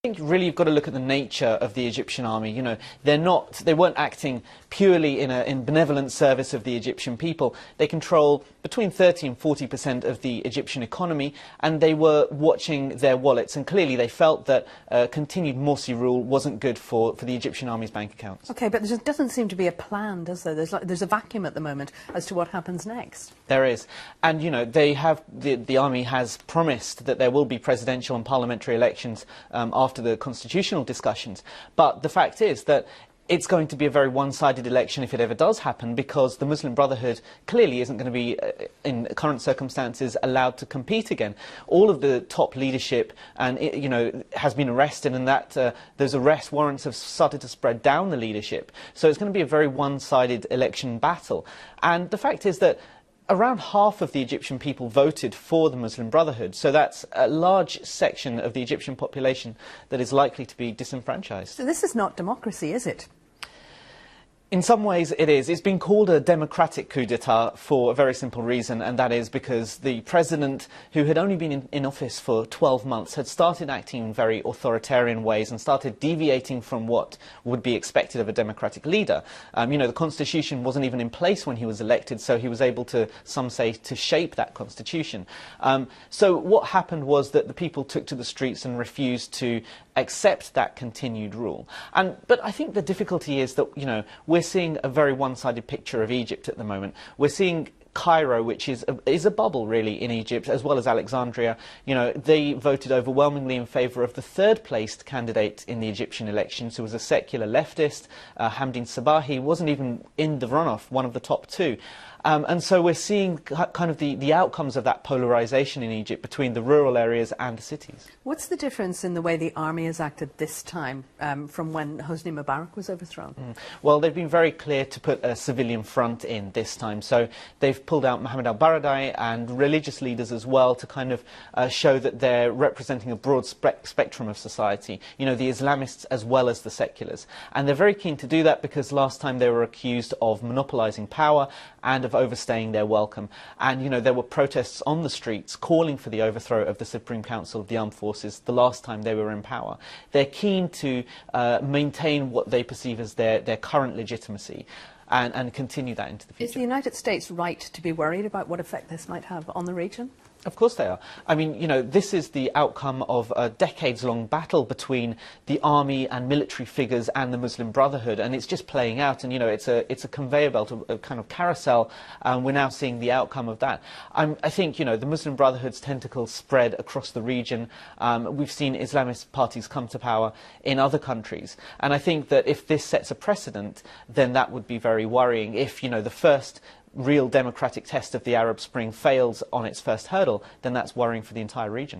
I think really you've got to look at the nature of the Egyptian army. You know, they weren't acting purely in benevolent service of the Egyptian people. They control between 30 and 40% of the Egyptian economy, and they were watching their wallets. And clearly they felt that continued Morsi rule wasn't good for the Egyptian army's bank accounts. OK, but there just doesn't seem to be a plan, does there? There's a vacuum at the moment as to what happens next. There is. And, you know, the army has promised that there will be presidential and parliamentary elections after the constitutional discussions. But the fact is that it's going to be a very one-sided election if it ever does happen, because the Muslim Brotherhood clearly isn't going to be, in current circumstances, allowed to compete again. All of the top leadership has been arrested, and that those arrest warrants have started to spread down the leadership. So it's going to be a very one-sided election battle. And the fact is that around half of the Egyptian people voted for the Muslim Brotherhood, so that's a large section of the Egyptian population that is likely to be disenfranchised. So this is not democracy, is it? In some ways it is. It's been called a democratic coup d'etat for a very simple reason, and that is because the president, who had only been in office for 12 months, had started acting in very authoritarian ways and started deviating from what would be expected of a democratic leader. You know, the constitution wasn't even in place when he was elected, so he was able to, some say, to shape that constitution. So what happened was that the people took to the streets and refused to accept that continued rule. But I think the difficulty is that, you know, we're seeing a very one-sided picture of Egypt at the moment. We're seeing Cairo, which is a bubble really in Egypt, as well as Alexandria. You know, they voted overwhelmingly in favour of the third-placed candidate in the Egyptian elections, who was a secular leftist. Hamdin Sabahi wasn't even in the runoff, one of the top two. And so we're seeing kind of the outcomes of that polarisation in Egypt between the rural areas and the cities. What's the difference in the way the army has acted this time from when Hosni Mubarak was overthrown? Well, they've been very clear to put a civilian front in this time. So they've pulled out Mohammed al-Baradei and religious leaders as well to kind of show that they're representing a broad spectrum of society, you know, the Islamists as well as the seculars. And they're very keen to do that because last time they were accused of monopolising power and of overstaying their welcome. And, you know, there were protests on the streets calling for the overthrow of the Supreme Council of the Armed Forces the last time they were in power. They're keen to maintain what they perceive as their current legitimacy and continue that into the future. Is the United States right to be worried about what effect this might have on the region? Of course they are. I mean, you know, this is the outcome of a decades-long battle between the army and military figures and the Muslim Brotherhood, and it's just playing out. And, you know, it's a conveyor belt, a kind of carousel, and we're now seeing the outcome of that. I think, you know, the Muslim Brotherhood's tentacles spread across the region. We've seen Islamist parties come to power in other countries, and I think that if this sets a precedent, then that would be very worrying. If, you know, the first real democratic test of the Arab Spring fails on its first hurdle, then that's worrying for the entire region.